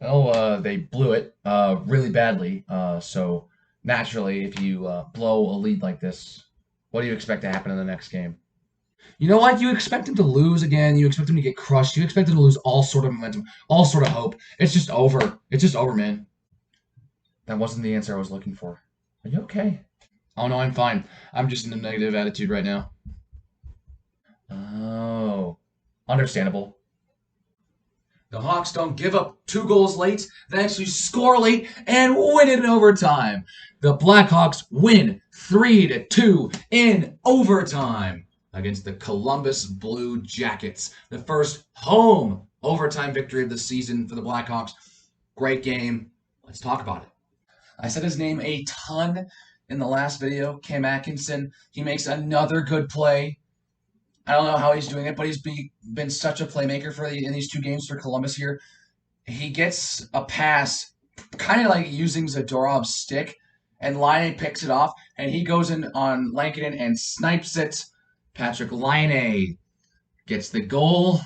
Well, they blew it really badly. So naturally, if you blow a lead like this, what do you expect to happen in the next game? You know what? You expect them to lose again. You expect them to get crushed. You expect them to lose all sort of momentum, all sort of hope. It's just over. It's just over, man. That wasn't the answer I was looking for. Are you okay? Oh no, I'm fine. I'm just in a negative attitude right now. Oh, understandable. The Hawks don't give up 2 goals late. They actually score late and win it in overtime. The Blackhawks win 3-2 in overtime against the Columbus Blue Jackets. The first home overtime victory of the season for the Blackhawks. Great game. Let's talk about it. I said his name a ton in the last video. Cam Atkinson. He makes another good play. I don't know how he's doing it, but he's been such a playmaker in these 2 games for Columbus here. He gets a pass, kind of like using Zadorov's stick, and Laine picks it off, and he goes in on Lankinen and snipes it. Patrick Laine gets the goal.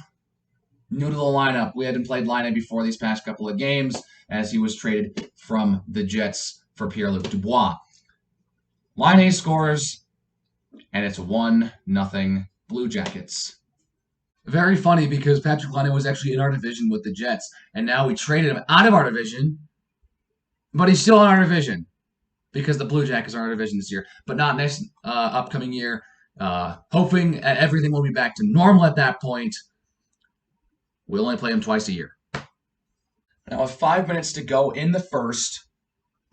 New to the lineup. We hadn't played Laine before these past couple of games, as he was traded from the Jets for Pierre-Luc Dubois. Laine scores, and it's 1-0 Blue Jackets. Very funny because Patrick Laine was actually in our division with the Jets, and now we traded him out of our division, but he's still in our division because the Blue Jackets are in our division this year, but not next upcoming year. Hoping everything will be back to normal at that point. We'll only play him twice a year. Now, with 5 minutes to go in the first,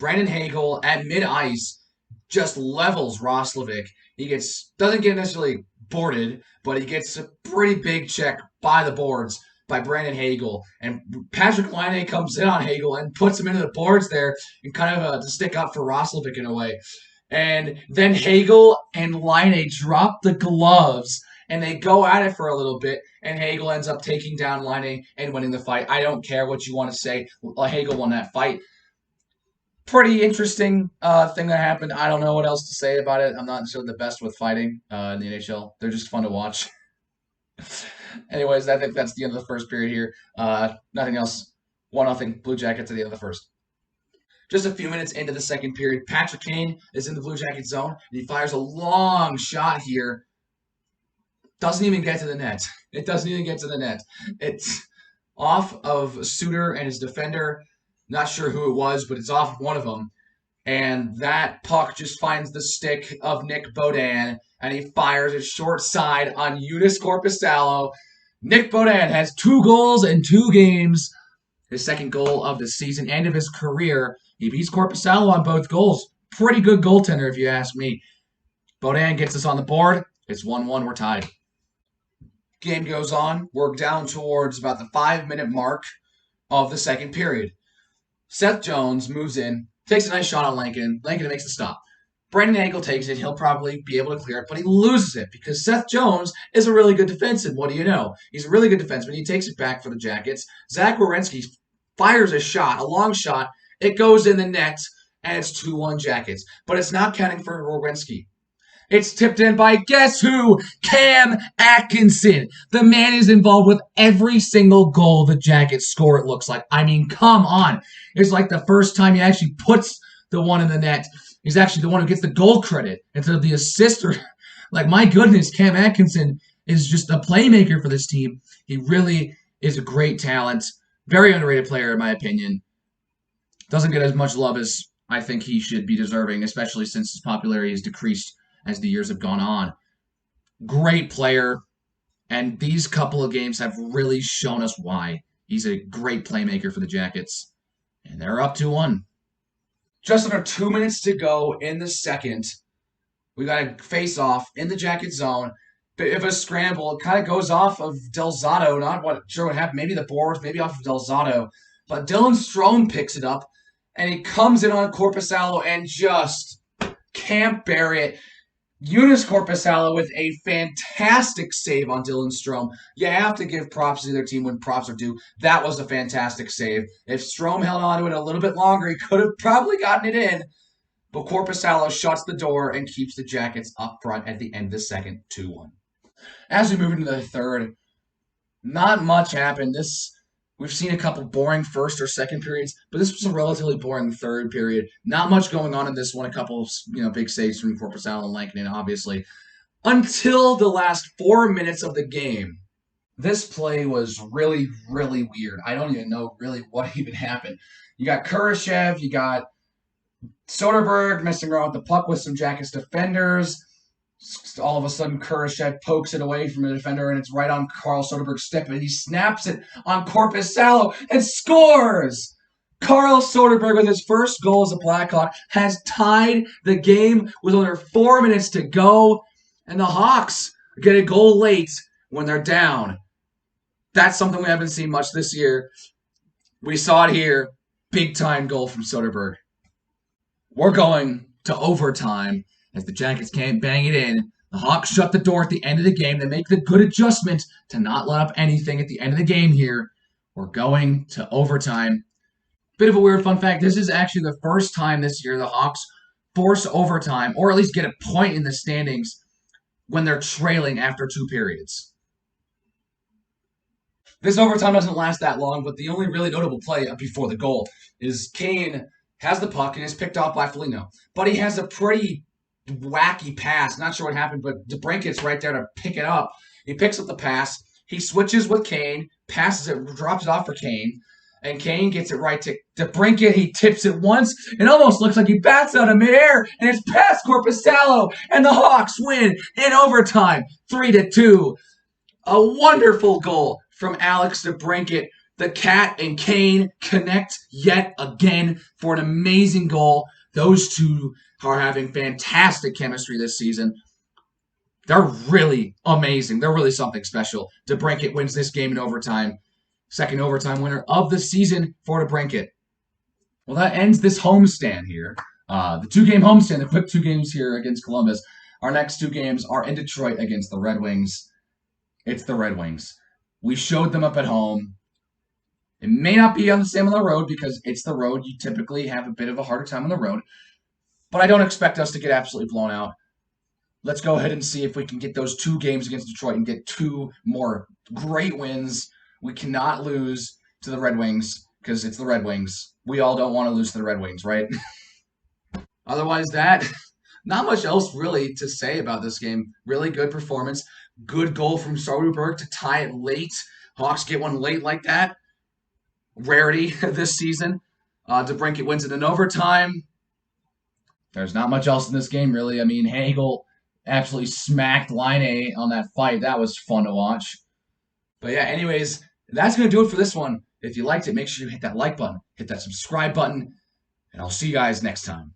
Brandon Hagel at mid-ice just levels Roslovic. He doesn't get necessarily boarded, but he gets a pretty big check by the boards by Brandon Hagel. And Patrick Laine comes in on Hagel and puts him into the boards there and kind of to stick up for Roslovic in a way. And then Hagel and Laine drop the gloves and they go at it for a little bit, and Hagel ends up taking down Laine and winning the fight. I don't care what you want to say. Hagel won that fight. Pretty interesting thing that happened. I don't know what else to say about it. I'm not necessarily the best with fighting in the NHL. They're just fun to watch. Anyways, I think that's the end of the first period here. Nothing else. 1-0 Blue Jackets at the end of the first. Just a few minutes into the second period, Patrick Kane is in the Blue Jacket zone, and he fires a long shot here. Doesn't even get to the net. It doesn't even get to the net. It's off of Suter and his defender. Not sure who it was, but it's off one of them. And that puck just finds the stick of Nick Beaudin, and he fires it short side on Joonas Korpisalo. Nick Beaudin has 2 goals in 2 games. His second goal of the season and of his career. He beats Korpisalo on both goals. Pretty good goaltender, if you ask me. Beaudin gets us on the board. It's 1-1. We're tied. Game goes on. We're down towards about the 5-minute mark of the second period. Seth Jones moves in, takes a nice shot on Lankinen. Lankinen makes the stop. Brandon Hagel takes it. He'll probably be able to clear it, but he loses it because Seth Jones is a really good defenseman. What do you know? He's a really good defenseman. He takes it back for the Jackets. Zach Werenski fires a shot, a long shot. It goes in the net, and it's 2-1 Jackets. But it's not counting for Werenski. It's tipped in by, guess who? Cam Atkinson. The man is involved with every single goal the Jackets score, it looks like. I mean, come on. It's like the first time he actually puts the one in the net. He's actually the one who gets the goal credit instead of the assister. Like, my goodness, Cam Atkinson is just a playmaker for this team. He really is a great talent. Very underrated player, in my opinion. Doesn't get as much love as I think he should be deserving, especially since his popularity has decreased as the years have gone on. Great player, and these couple of games have really shown us why. He's a great playmaker for the Jackets, and they're up 2-1. Just under 2 minutes to go in the second. We got a face-off in the Jacket zone. Bit of a scramble. It kind of goes off of Del Zotto. Not sure what happened. Maybe the boards, maybe off of Del Zotto. But Dylan Strome picks it up, and he comes in on Korpisalo and just can't bury it. Joonas Korpisalo with a fantastic save on Dylan Strome. You have to give props to their team when props are due. That was a fantastic save. If Strome held on to it a little bit longer, he could have probably gotten it in. But Korpisalo shuts the door and keeps the Jackets up front at the end of the second, 2-1. As we move into the third, not much happened. We've seen a couple boring first or second periods, but this was a relatively boring third period. Not much going on in this one. A couple of big saves from Korpisalo and Lankinen, obviously. Until the last 4 minutes of the game, this play was really, really weird. I don't even know really what even happened. You got Kurashev, you got Soderberg messing around with the puck with some Jackets defenders. All of a sudden, Kurashev pokes it away from the defender, and it's right on Carl Soderberg's stick, and he snaps it on Korpisalo and scores! Carl Soderberg, with his first goal as a Blackhawk, has tied the game with under 4 minutes to go, and the Hawks get a goal late when they're down. That's something we haven't seen much this year. We saw it here. Big-time goal from Soderberg. We're going to overtime as the Jackets can't bang it in. The Hawks shut the door at the end of the game. They make the good adjustment to not let up anything at the end of the game here. We're going to overtime. Bit of a weird fun fact. This is actually the first time this year the Hawks force overtime, or at least get a point in the standings when they're trailing after 2 periods. This overtime doesn't last that long, but the only really notable play before the goal is Kane has the puck and is picked off by Foligno. But he has a pretty wacky pass. Not sure what happened, but DeBrincat's right there to pick it up. He picks up the pass. He switches with Kane, passes it, drops it off for Kane, and Kane gets it right to DeBrincat. He tips it once. It almost looks like he bats out of midair, and it's past Korpisalo, and the Hawks win in overtime, 3-2. A wonderful goal from Alex DeBrincat. The Cat and Kane connect yet again for an amazing goal. Those two are having fantastic chemistry this season. They're really amazing. They're really something special. DeBrincat wins this game in overtime. Second overtime winner of the season for DeBrincat. Well, that ends this homestand here. The 2-game homestand, the quick 2 games here against Columbus. Our next 2 games are in Detroit against the Red Wings. It's the Red Wings. We showed them up at home. It may not be on the same on the road because it's the road. You typically have a bit of a harder time on the road. But I don't expect us to get absolutely blown out. Let's go ahead and see if we can get those 2 games against Detroit and get 2 more great wins. We cannot lose to the Red Wings because it's the Red Wings. We all don't want to lose to the Red Wings, right? Otherwise, not much else really to say about this game. Really good performance. Good goal from Soderberg to tie it late. Hawks get one late like that. Rarity this season. DeBrincat wins it in overtime. There's not much else in this game, really. I mean, Hagel absolutely smacked Line on that fight. That was fun to watch. But yeah, anyways, that's going to do it for this one. If you liked it, make sure you hit that like button, hit that subscribe button, and I'll see you guys next time.